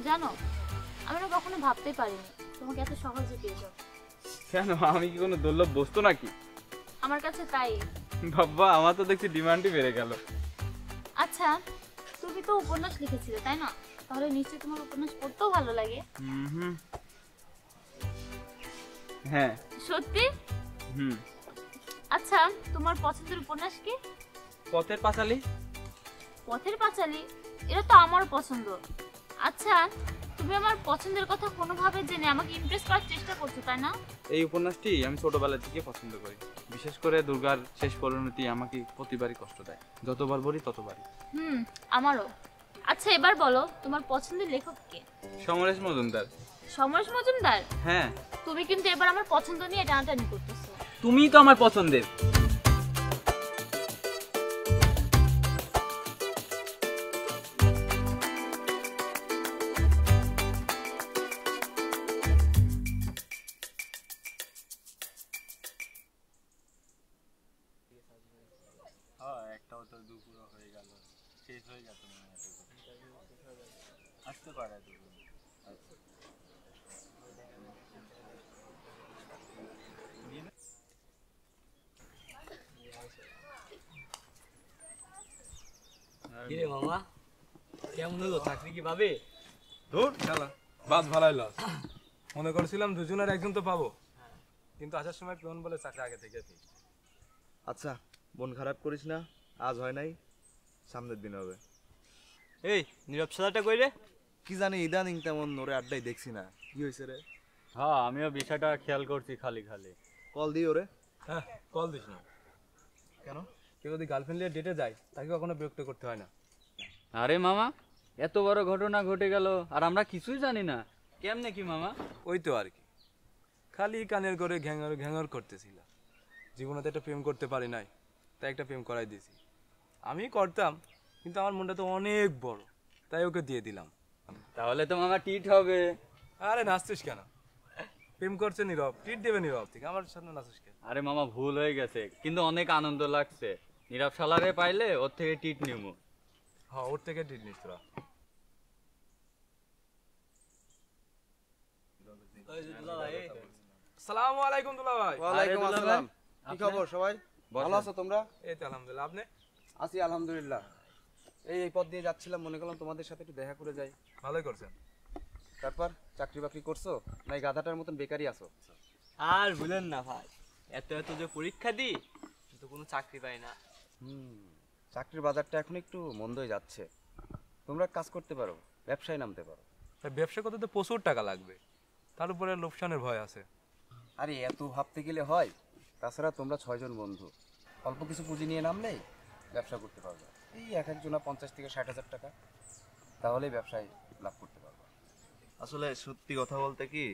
জানো, আমি না কখনো ভাবতেই পারিনি তোমাকে এত সহজে পেয়ে যাবো। কেন, আমি কি কোনো দুর্লভ বস্তু নাকি? আমার কাছে তাই। বাবা, আমার তো দেখছি ডিমান্ডই বেড়ে গেল। আচ্ছা, তুমি তো উপন্যাস লিখেছিলে তাই না? তাহলে নিশ্চয়ই তোমার উপন্যাস পড়তেও ভালো লাগে। হুম। হ্যাঁ। সত্যি? হুম। আচ্ছা, তোমার পছন্দের উপন্যাস কি? পথের পাঁচালী। পথের পাঁচালী? এটা তো আমারও পছন্দ। আচ্ছা, তুমি আমার পছন্দের কথা কোনোভাবে জেনে আমাকে ইমপ্রেস করার চেষ্টা করছো তাই না? এই উপন্যাসটি আমি ছোটবেলা থেকে পছন্দ করি। বিশেষ করে দুর্গার শেষ পরিণতি আমাকে প্রতিবারই কষ্ট দেয়, যতবার বলি ততবারই। আমারও। আচ্ছা, এবার বলো তোমার পছন্দের লেখক কে? সমরেশ মজুমদার। সমরেশ মজুমদার? হ্যাঁ। তুমি কিন্তু এবার আমার পছন্দ নিয়ে টানাটানি করতেছো। তুমিই তো আমার পছন্দের। একটাও তো দুপুরও হয়ে গেল, শেষ হয়ে গেছে মনে হয়। আসতে পারে কিরে মামা, কেমন হলো? চাকরি কি পাবে? ধুর শালা, বাদ ভালাই লস। মনে করেছিলাম দুজনের একজন তো পাবো, কিন্তু আসার সময় কেমন বলে চাকরি আগে থেকে পেয়েছি। আচ্ছা, মন খারাপ করিস না, আজ হয় নাই, সামনের দিন হবে। এই নীরব সাদাটা কই রে? কি জানি ইদানিং তেমন ওরে আড্ডাই দেখছি না, কি হয়েছে রে? হ্যাঁ, আমিও বিষয়টা খেয়াল করছি খালি খালি। কল দিই ওরে। হ্যাঁ, কল দিস না। কেন? কেউ যদি গার্লফ্রেন্ড নিয়ে ডেটে যায় তাকে কখনো বিরক্ত করতে হয় না। আরে মামা, এত বড় ঘটনা ঘটে গেল আর আমরা কিছুই জানি না, কেমনে কি মামা? ওই তো আর কি, খালি কানের করে ঘ্যাঙর ঘ্যাঙর করতেছিল। জীবনে তো একটা প্রেম করতে পারি নাই, তাই একটা প্রেম করাই দিয়েছি। আমি করতাম, কিন্তু আমার মনটা তো অনেক বড়, তাই ওকে দিয়ে দিলাম। তাহলে তো মামা টিট হবে। আরে নাচছিস কেন? প্রেম করছে নীরব, ট্রিট দেবে নীরব থেকে, আমার সামনে নাচছিস কেন? আরে মামা, ভুল হয়ে গেছে, কিন্তু অনেক আনন্দ লাগছে। নীরব শালারে পাইলে ওর থেকে টিট নিমু। হ্যাঁ, ওর থেকে ট্রিট নিস তোরা। আসসালামু আলাইকুম দুলা ভাই। ওয়ালাইকুম আসসালাম। কি খবর সবাই? ভালো আছো তোমরা? এই তো আলহামদুলিল্লাহ, আপনি? আছি আলহামদুলিল্লাহ। এই পথ দিয়ে যাচ্ছিলাম, মনে করলাম তোমাদের সাথে একটু দেখা করে যাই। ভালোই করছেন। তারপর চাকরি বাকরি করছো নাই গাধাটার মতন বেকারই আছো? আর ভুলেন না ভাই, এত এত যে পরীক্ষা দিই কিন্তু কোনো চাকরি পাই না। চাকরির বাজারটা এখন একটু মন্দই যাচ্ছে। তোমরা কাজ করতে পারো, ব্যবসায় নামতে পারো। তা ব্যবসা করতে তো প্রচুর টাকা লাগবে, তার উপরে লোকসানের ভয় আছে। আরে এত ভাবতে গেলে হয়? তাছাড়া তোমরা 6 জন বন্ধু, অল্প কিছু পুঁজি নিয়ে নামলেই ব্যবসা করতে পারবে। এই এক একজনা 50 থেকে 60 হাজার টাকা, তাহলেই ব্যবসায় লাভ করতে পারবে। আসলে সত্যি কথা বলতে কি,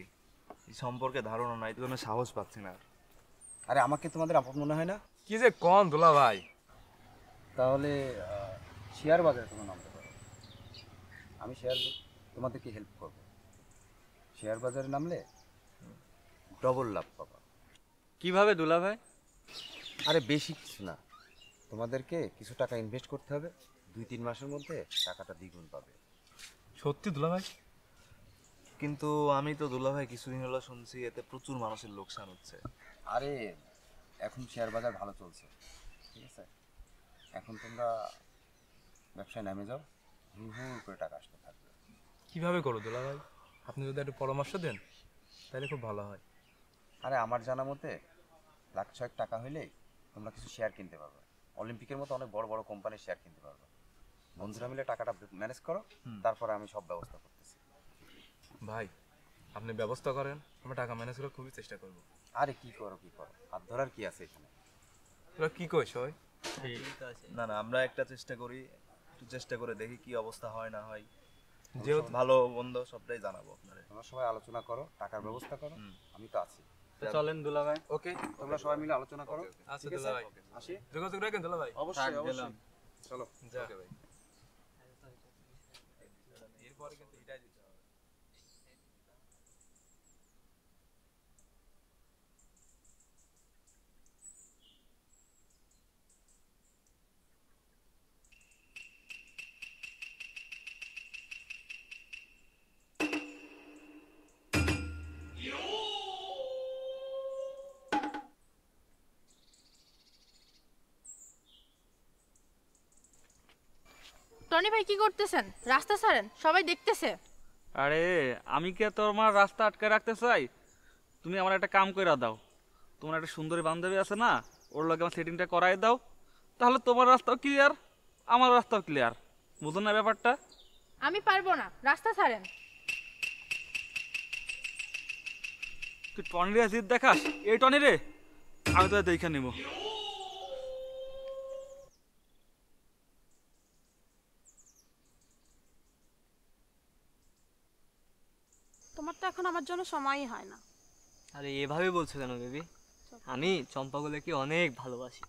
এই সম্পর্কে ধারণা নাই, তো আমি সাহস পাচ্ছি না। আরে আমাকে তোমাদের আপন মনে হয় না? কি যে কোন দুলা ভাই। তাহলে শেয়ার বাজারে তোমরা নামতে পারো। আমি তোমাদেরকে হেল্প করব। শেয়ার বাজারে নামলে ডবল লাভ পাবা। কিভাবে দুলা ভাই? আরে বেশি কিছু না, তোমাদেরকে কিছু টাকা ইনভেস্ট করতে হবে, 2-3 মাসের মধ্যে টাকাটা দ্বিগুণ পাবে। সত্যি দুলা ভাই? কিন্তু আমি তো দুলাভাই কিছুদিন হলো শুনছি এতে প্রচুর মানুষের লোকসান হচ্ছে। আরে এখন শেয়ার বাজার ভালো চলছে, ঠিক আছে? এখন তোমরা ব্যবসায় নেমে যাও, হুড় করে টাকা আসতে থাকবে। কিভাবে করো দুলা ভাই? আপনি যদি একটু পরামর্শ দেন তাহলে খুব ভালো হয়। আরে আমার জানা মতে 1,00,000 টাকা হইলেই তোমরা কিছু শেয়ার কিনতে পারবে। অলিম্পিকের মতো অনেক বড় বড় কোম্পানির শেয়ার কিনতে পারবে। বন্ধুরা মিলে টাকাটা ম্যানেজ করো, তারপরে আমি সব ব্যবস্থা করতেছি। ভাই, আপনি ব্যবস্থা করেন, আমরা টাকা ম্যানেজ করে খুবই চেষ্টা করব। আরে কি করো, হাত ধরার কি আছে এখানে? তোরা কি কইস হয়? না না, আমরা একটা চেষ্টা করি, একটু চেষ্টা করে দেখি কি অবস্থা হয় না হয়। যেহেতু ভালো মন্দ সবটাই জানাবো আপনাদের। তোমরা সবাই আলোচনা করো, টাকার ব্যবস্থা করো, আমি তো আছি। তো চলেন দুলা ভাই। ওকে, তোমরা সবাই মিলে আলোচনা করো। আচ্ছা ঠিক আছে? দুলা ভাই, আসি। যোগাযোগ রাখেন দুলা ভাই। অবশ্যই থাক, অবশ্যই। গেলাম। চলো। ওকে ভাই। এরপরে কিন্তু এটাই দিতে হবে। টনি ভাই কি করতেছেন? রাস্তা ছাড়েন, সবাই দেখতেছে। আরে আমি কি আর তোমার রাস্তা আটকে রাখতে চাই? তুমি আমার একটা কাম কইরা দাও। তোমার একটা সুন্দরী বান্ধবী আছে না, ওর লগে আমার সেটিংটা করাই দাও, তাহলে তোমার রাস্তাও ক্লিয়ার, আমার রাস্তাও ক্লিয়ার। বুঝো না ব্যাপারটা? আমি পারবো না, রাস্তা ছাড়েন। তুই টনি রে জিদ দেখাস? এই টনি রে আমি তো দেখে নিব। তোমার তো এখন আমার জন্য সময়ই হয় না। আরে এভাবে বলছো কেন বেবি? আমি চম্পাগুলোকে অনেক ভালোবাসি।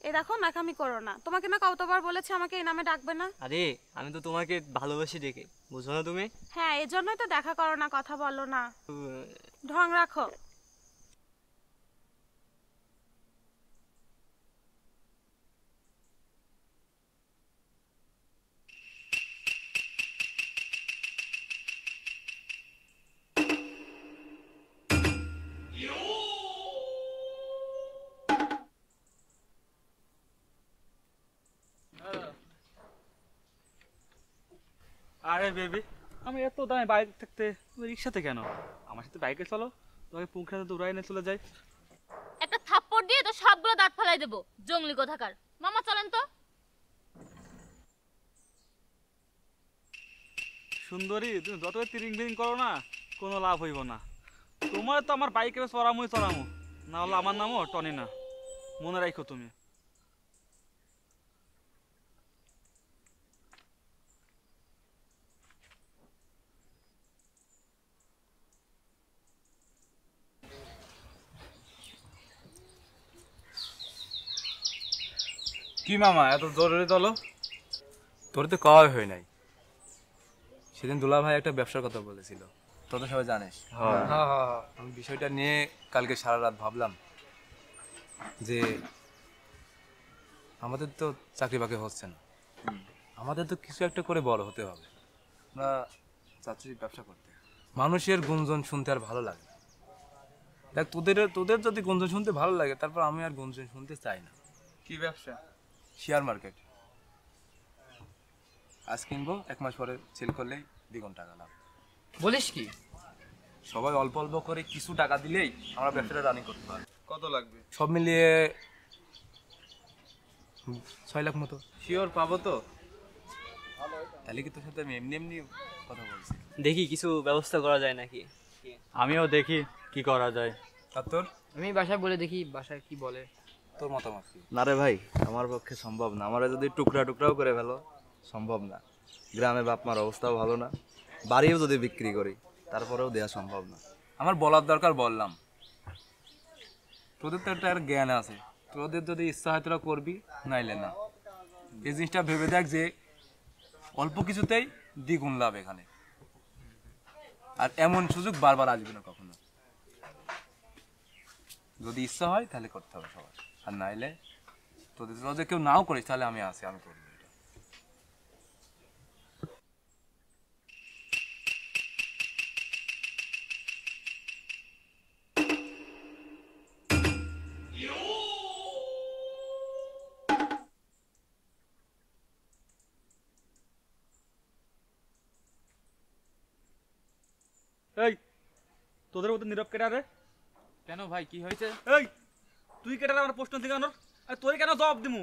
এই দেখো, নাকামি করো না। তোমাকে না কতবার বলেছে আমাকে এই নামে ডাকবে না? আরে আমি তো তোমাকে ভালোবাসি ডেকে, বুঝো না তুমি? হ্যাঁ, এই জন্যই তো দেখা করো না, কথা বলো না, উম, ঢং রাখো। আরে বেবি, আমি এত দামে বাইক থাকতে তুমি রিক্সাতে কেন? আমার সাথে বাইকে চলো, তোমাকে পুঙ্খাতে তো উড়াই নিয়ে চলে যাই। একটা থাপ্পড় দিয়ে তো সবগুলো দাঁত ফেলাই দেবো, জঙ্গলি কোথাকার। মামা চলেন তো। সুন্দরী, তুমি যতই তিরিং বিরিং করো না, কোনো লাভ হইব না। তোমার তো আমার বাইকে চড়ামোই চড়ামো, না হলে আমার নামও টনি না, মনে রাখো তুমি। কি মামা এত জরুরি চলো? তোর তো কওয়াই হয় নাই। সেদিন দুলা ভাই একটা ব্যবসার কথা বলেছিল, তোর তো সবাই জানিস। আমি বিষয়টা নিয়ে কালকে সারা রাত ভাবলাম যে আমাদের তো চাকরি বাকরি হচ্ছে না, আমাদের তো কিছু একটা করে বড় হতে হবে। আমরা চাচ্ছি ব্যবসা করতে। মানুষের গুঞ্জন শুনতে আর ভালো লাগে না। দেখ, তোদের তোদের যদি গুঞ্জন শুনতে ভালো লাগে, তারপর আমি আর গুঞ্জন শুনতে চাই না। কি ব্যবসা? Share market. আজ কিনবো, 1 মাস পরে সেল করলেই দ্বিগুণ টাকা লাভ। বলিস কি? সবাই অল্প অল্প করে কিছু টাকা দিলেই আমরা ব্যবসাটা রানিং করতে পারি। কত লাগবে? সব মিলিয়ে 6 লাখ মতো। শিওর পাবো তো? তাহলে কি তোর সাথে আমি এমনি এমনি কথা বলছি? দেখি কিছু ব্যবস্থা করা যায় নাকি। আমিও দেখি কি করা যায়। আর তোর আমি বাসায় বলে দেখি, বাসায় কি বলে। তোর মতামত কি? না রে ভাই, আমার পক্ষে সম্ভব না। আমারে যদি টুকরা টুকরাও করে ফেলো, সম্ভব না। গ্রামে বাপ মার অবস্থাও ভালো না, বাড়িও যদি বিক্রি করি তারপরেও দেওয়া সম্ভব না। আমার বলার দরকার বললাম। তোদের তো একটা জ্ঞান আছে, তোদের যদি ইচ্ছা হয় তোরা করবি, নাইলে না। এই জিনিসটা ভেবে দেখ যে অল্প কিছুতেই দ্বিগুণ লাভ এখানে, আর এমন সুযোগ বারবার আসবে না কখনো। যদি ইচ্ছা হয় তাহলে করতে হবে সবার, আর নাইলে তোদের যদি কেউ নাও করিস তাহলে আমি আছি, আমি করবো এটা। এই তোদের মতো নীরব কেটা রে? কেন ভাই, কি হয়েছে? এই তুই কেটা আমার প্রশ্ন জিজ্ঞানোর, আর তোর কেন জবাব দিমু?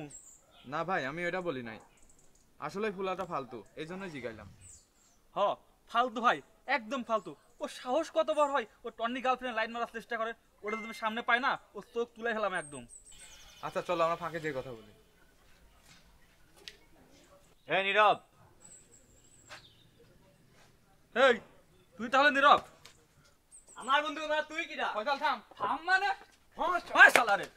না ভাই, আমি এটা বলি নাই, আসলে ফুলাটা ফালতু, এই জন্যই জিগাইলাম। হ, ফালতু ভাই, একদম ফালতু। ও সাহস কত বড় হয়, ও টনি গার্লফ্রেন্ড লাইন মারার চেষ্টা করে, ওটা তুমি সামনে পায় না, ও চোখ তুলে ফেলাম একদম। আচ্ছা চলো আমরা ফাঁকে যে কথা বলি। হ্যাঁ নীরব, এই তুই তাহলে নীরব? আমার বন্ধু না, তুই কিরা? ফয়সাল থাম। থাম মানে? হয় শালারে।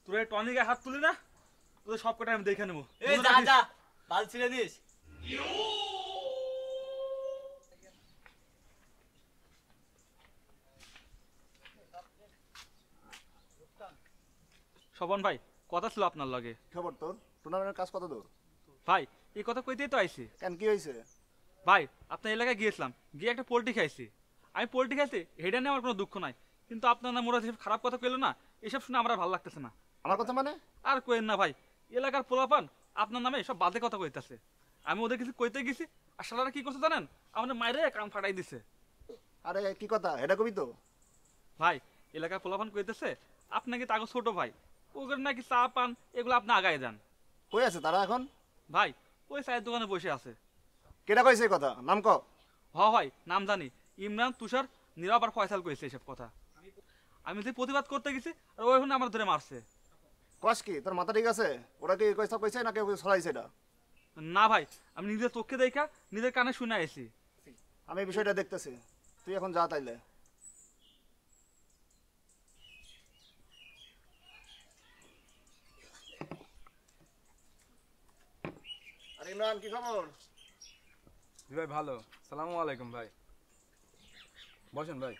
তোর এই টনি গায়ে হাত তুলি না, তোদের সব কটা আমি দেখে নেবো। এই যা যা, বাল ছিঁড়ে দিস। শোভন ভাই, কথা ছিল আপনার লগে। খবর তোর? টুর্নামেন্টের কাজ কত দূর? ভাই এই কথা কইতেই তো আইছি। কেন, কি হয়েছে? ভাই আপনার এলাকায় গিয়েছিলাম, গিয়ে একটা পোল্ট্রি খাইছি। আমি পোল্ট্রি খাইছি, হেডে নিয়ে আমার কোনো দুঃখ নাই, কিন্তু আপনার না মোরা যেসব খারাপ কথা কইলো না, এসব শুনে আমার আর ভালো লাগতেছে না। আমার কথা মানে? আর কইেন না ভাই, এলাকার পোলাপান আপনার নামে সব বাজে কথা কইতাছে। আমি ওদের কিছু কইতে গেছি, আর শালারা কি করছে জানেন? আমাদের মায়েরে কান ফাটাই দিছে। আরে কি কথা, এটা কবি তো। ভাই এলাকার পোলাপান কইতেছে আপনাকে তাকে ছোট ভাই, ওদের নাকি চা পান এগুলো আপনি আগায় যান। কই আছে তারা এখন? ভাই ওই চায়ের দোকানে বসে আছে। কেটা কইছে এই কথা, নাম ক। ভাই নাম জানি, ইমরান, তুষার, নীরব আর ফয়সাল কইছে এসব কথা। আমি যে প্রতিবাদ করতে গেছি আর ওইখানে আমার ধরে মারছে। কস কি, তোর মাথা ঠিক আছে? ওরা কি কইসা কইছে না কেউ ছড়াইছে এটা? না ভাই, আমি নিজের চোখে দেখা নিজের কানে শুনে আইছি। আমি বিষয়টা দেখতেছি, তুই এখন যা তাইলে। আরে ইমরান, কি খবর? জি ভাই ভালো। সালামু আলাইকুম ভাই। বসেন ভাই।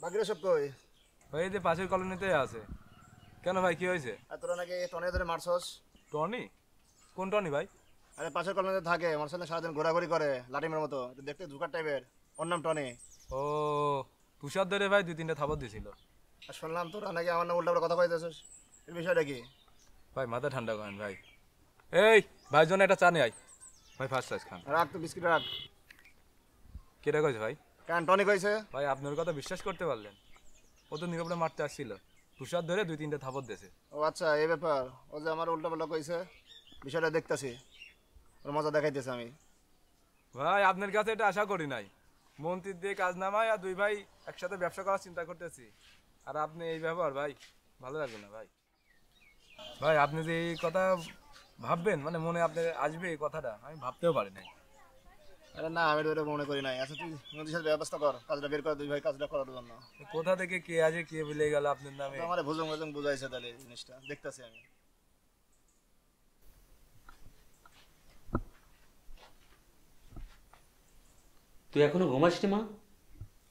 বাকিরা সব কই? ভাই এই যে পাশের কলোনিতে আছে। কেন ভাই কি হয়েছে? আর তোরা নাকি টনে ধরে মারছস? টনি? কোন টনি ভাই? আরে পাশের কলোনিতে থাকে, আমার সাথে সারাদিন ঘোরাঘুরি করে লাটিমের মতো, একটু দেখতে জুকার টাইপের। ওর নাম টনি। ও তুষার ধরে ভাই 2-3টা থাপড় দিছিল। আর শুনলাম তোরা নাকি আমার নাম উল্টা কথা কইতেছিস, এর বিষয়টা কি? ভাই মাথা ঠান্ডা করেন ভাই। এই ভাই জন্য একটা চা নিয়ে আয় ভাই, ফার্স্ট সাইজ খান। রাখ তো বিস্কিট রাখ। কেটা কইছে ভাই? কেন টনি কইছে? ভাই আপনার কথা বিশ্বাস করতে পারলেন? ও তো নীরবটা মারতে আসছিল, তুষার ধরে 2-3টা থাপড় দিয়েছে। ও আচ্ছা, এই ব্যাপার। ও যে আমার উল্টা পাল্টা কইছে, বিষয়টা দেখতাছি, ওর মজা দেখাইতেছে আমি। ভাই আপনার কাছে এটা আশা করি নাই। মন্ত্রীর দিয়ে কাজ নামায় আর 2 ভাই একসাথে ব্যবসা করার চিন্তা করতেছি, আর আপনি এই ব্যাপার ভাই ভালো লাগবে না ভাই। ভাই আপনি যে এই কথা ভাববেন, মানে মনে আপনার আসবে এই কথাটা, আমি ভাবতেও পারি নাই। আরে না, আমি তো মনে করি নাই। আচ্ছা তুই নদীর সাথে ব্যবস্থা কর, কাজটা বের কর, 2 ভাই কাজটা করার জন্য। কোথা থেকে কে আছে কে বলে গেল আপনার নামে? আমার ভুজং ভুজং বুঝাইছে, তাহলে এই জিনিসটা দেখতাছি আমি। তুই এখনো ঘুমাসনি মা?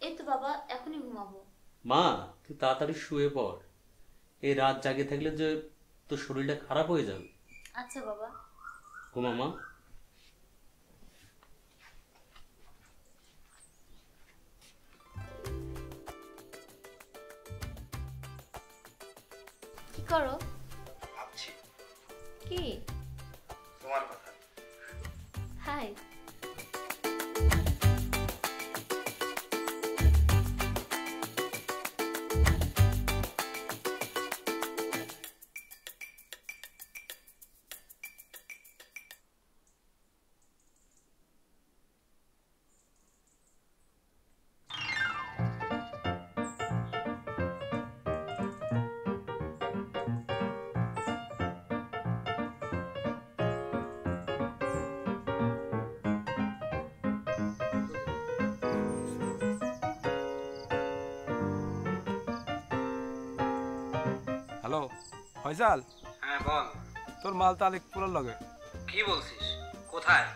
এই তো বাবা, এখনই ঘুমাবো। মা তুই তাড়াতাড়ি শুয়ে পড়, এই রাত জাগে থাকলে যে তোর শরীরটা খারাপ হয়ে যাবে। আচ্ছা বাবা। ঘুমা মা। কি করো? ভাবছি কি? তোমার কথা। হাই। হ্যালো ফয়সাল। হ্যাঁ বল। তোর মাল তালিক পুরো লগে। কি বলছিস? কোথায়?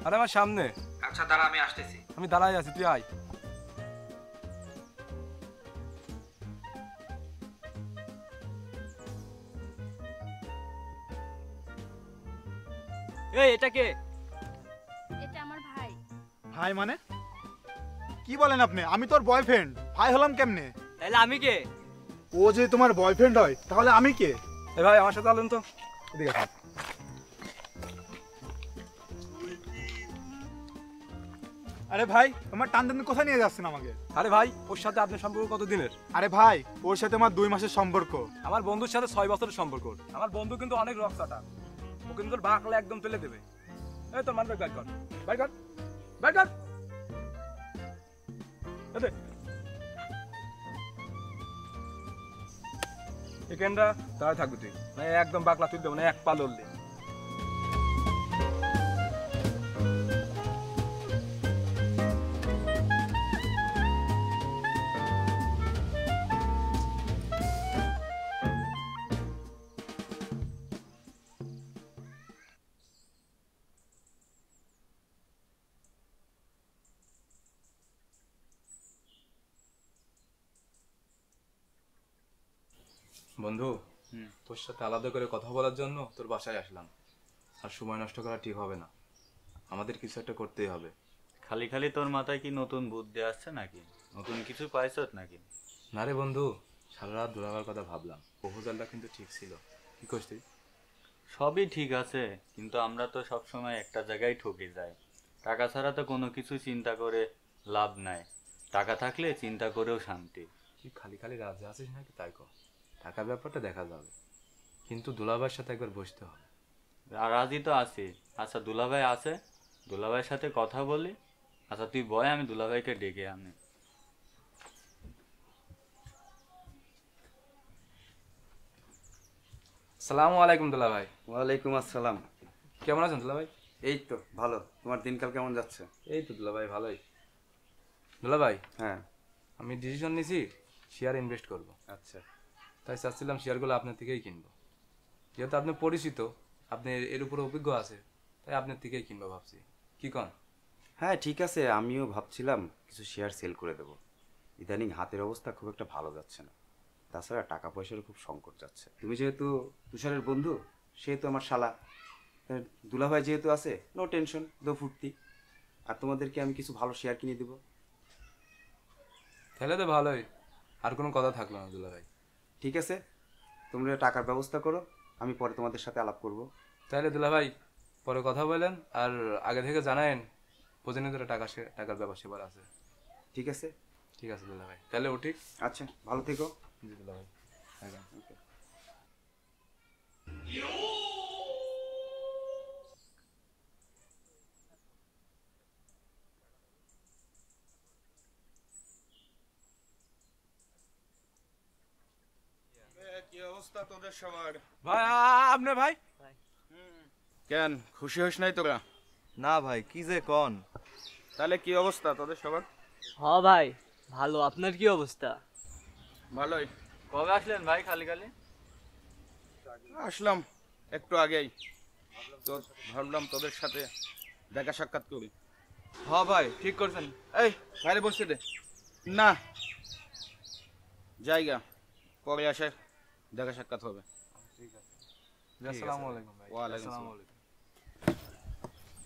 আরে আমার সামনে। আচ্ছা দাঁড়া, আমি আসতেছি। আমি দাঁড়াই আছি, তুই আয়। এই এটা কে? এটা আমার ভাই। ভাই মানে? কি বলেন আপনি? আমি তোর বয়ফ্রেন্ড, ভাই হলাম কেমনে? তাহলে আমি কে? ও যে তোমার বয়ফ্রেন্ড হয়, তাহলে আমি কে? এ ভাই আমার সাথে আলেন তো, এদিকে আসুন। আরে ভাই, তোমার টান টান কোথায় নিয়ে যাচ্ছেন আমাকে? আরে ভাই ওর সাথে আপনার সম্পর্ক কতদিনের? আরে ভাই, ওর সাথে আমার 2 মাসের সম্পর্ক। আমার বন্ধুর সাথে 6 বছরের সম্পর্ক। আমার বন্ধু কিন্তু অনেক রক্সাটা, ও কিন্তু তোর বাকলে একদম তুলে দেবে। এই তোর মানবে বাইর কর, বাইর কর, বাইর কর। এতে এখানটা তাই থাকবি তুই, মানে একদম বাকলা তুই দেবো না, এক পা লড়লি। বন্ধু তোর সাথে আলাদা করে কথা বলার জন্য তোর বাসায় আসলাম, আর সময় নষ্ট করা ঠিক হবে না, আমাদের কিছু একটা করতেই হবে। খালি খালি তোর মাথায় কি নতুন বুদ্ধি আসছে নাকি? নতুন কিছু পাইছত নাকি? না রে বন্ধু, সারা রাত দুলাভাইয়ের কথা ভাবলাম, প্রপোজালটা কিন্তু ঠিক ছিল। কি কইস তুই? সবই ঠিক আছে, কিন্তু আমরা তো সবসময় একটা জায়গায় ঠকে যাই। টাকা ছাড়া তো কোনো কিছু চিন্তা করে লাভ নাই, টাকা থাকলে চিন্তা করেও শান্তি। তুই খালি খালি রাজি আছিস নাকি তাই কর, টাকার ব্যাপারটা দেখা যাবে, কিন্তু দুলাভাইয়ের সাথে একবার বসতে হবে। রাজি তো আছি। আচ্ছা দুলাভাই আছে, দুলাভাইয়ের সাথে কথা বলি। আচ্ছা তুই বয়, আমি দুলাভাইকে ডেকে আনি। আসসালামু আলাইকুম দুলাভাই। ওয়ালাইকুম আসসালাম। কেমন আছেন দুলাভাই? এই তো ভালো, তোমার দিনকাল কেমন যাচ্ছে? এই তো দুলাভাই ভালোই। দুলাভাই, হ্যাঁ আমি ডিসিশন নিয়েছি শেয়ার ইনভেস্ট করব। আচ্ছা, তাই চাচ্ছিলাম শেয়ারগুলো আপনার থেকেই কিনবো, যেহেতু আপনি পরিচিত, আপনি এর উপরে অভিজ্ঞ আছে, তাই আপনার থেকেই কিনবো ভাবছি। কি কন? হ্যাঁ ঠিক আছে, আমিও ভাবছিলাম কিছু শেয়ার সেল করে দেবো। ইদানিং হাতের অবস্থা খুব একটা ভালো যাচ্ছে না, তাছাড়া টাকা পয়সারও খুব সংকট যাচ্ছে। তুমি যেহেতু তুষারের বন্ধু, সেহেতু আমার শালা, দুলাভাই যেহেতু আছে, নো টেনশন, দো ফুর্তি। আর তোমাদেরকে আমি কিছু ভালো শেয়ার কিনে দেবো। তাহলে তো ভালোই, আর কোনো কথা থাকলো না দুলাভাই। ঠিক আছে, তোমরা টাকার ব্যবস্থা করো, আমি পরে তোমাদের সাথে আলাপ করব। তাহলে দুলাভাই পরে কথা বলেন, আর আগে থেকে জানায়েন প্রতিনিয়ত টাকার ব্যাপার সেবার আছে। ঠিক আছে? ঠিক আছে দুলাভাই, তাহলে ও ঠিক। আচ্ছা, ভালো থেকো। জি দুলাভাই। ওকে। কি অবস্থা তোদের সবার? ভাই আপনি ভাই কেন খুশি হইস নাই তোরা? না ভাই, কি যে কন। তাহলে কি অবস্থা তোদের সবার? হ ভাই ভালো, আপনার কি অবস্থা? ভালোই। কবে আসলেন ভাই খালি খালি? আসলাম একটু আগেই, তো ভাবলাম তোদের সাথে দেখা সাক্ষাৎ করি। হ্যাঁ ভাই ঠিক করছেন। এই বাইরে বসতে দে না, জায়গা পরে আসে দেখা সাক্ষাৎ হবে। আসসালামু আলাইকুম ভাই। ওয়ালাইকুম আসসালামু আসসালাম। আলাইকুম।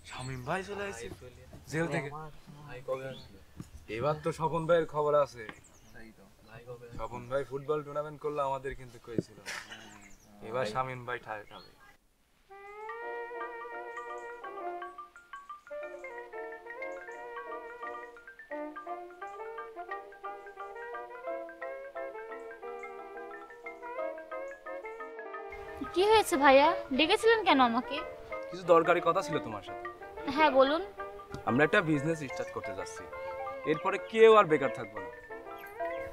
শামিম ভাই চলে আসছে জেল থেকে। এবার তো স্বপন ভাইয়ের খবর আছে। স্বপন ভাই ফুটবল টুর্নামেন্ট করলে আমাদের কিন্তু কইছিল, এবার শামিম ভাই ঠায় খাবে। কি হয়েছে ভাইয়া, ডেকেছিলেন কেন আমাকে? কিছু দরকারি কথা ছিল তোমার সাথে। হ্যাঁ বলুন। আমরা একটা বিজনেস স্টার্ট করতে যাচ্ছি, এরপরে কেউ আর বেকার থাকবো না,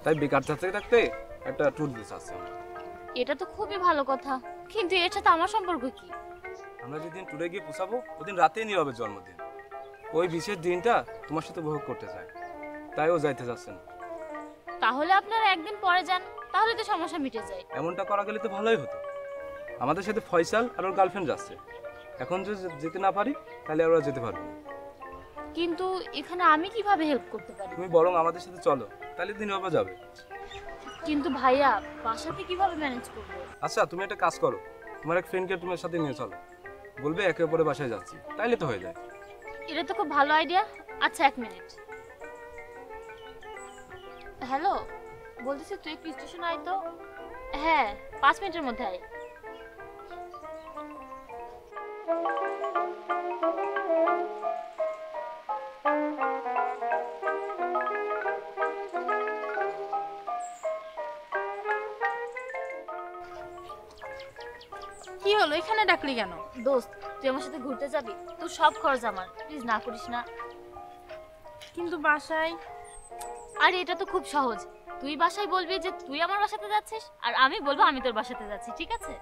তাই বেকার থাকতে থাকতে একটা ট্যুর দিতে চাচ্ছি আমরা। এটা তো খুবই ভালো কথা, কিন্তু এর সাথে আমার সম্পর্ক কি? আমরা যেদিন ট্যুরে গিয়ে পৌঁছাবো ওদিন রাতেই নীরবের জন্মদিন, ওই বিশেষ দিনটা তোমার সাথে উপভোগ করতে চাই, তাই ও যাইতে যাচ্ছে না। তাহলে আপনারা একদিন পরে যান, তাহলে তো সমস্যা মিটে যায়। এমনটা করা গেলে তো ভালোই হতো। আমাদের সাথে ফয়সাল আর ওর গার্লফ্রেন্ড যাচ্ছে, এখন যদি যেতে না পারি তাহলে ওরা যেতে পারবে না। কিন্তু এখানে আমি কিভাবে হেল্প করতে পারি? তুমি বরং আমাদের সাথে চলো, তাহলে দিন বাবা যাবে। কিন্তু ভাইয়া বাসাতে কিভাবে ম্যানেজ করব? আচ্ছা তুমি একটা কাজ করো, তোমার এক ফ্রেন্ডকে তোমার সাথে নিয়ে চলো, বলবে একে অপরের বাসায় যাচ্ছি, তাইলে তো হয়ে যায়। এটা তো খুব ভালো আইডিয়া। আচ্ছা 1 মিনিট। হ্যালো, বলতেছি তুই একটু স্টেশনে আয় তো। হ্যাঁ 5 মিনিটের মধ্যে আয়। কি হলো, এখানে ডাকলি কেন? দোস্ত তুই আমার সাথে ঘুরতে যাবি? তোর সব খরচ আমার, প্লিজ না করিস না। কিন্তু বাসায়। আরে এটা তো খুব সহজ, তুই বাসায় বলবি যে তুই আমার বাসাতে যাচ্ছিস, আর আমি বলবো আমি তোর বাসাতে যাচ্ছি, ঠিক আছে?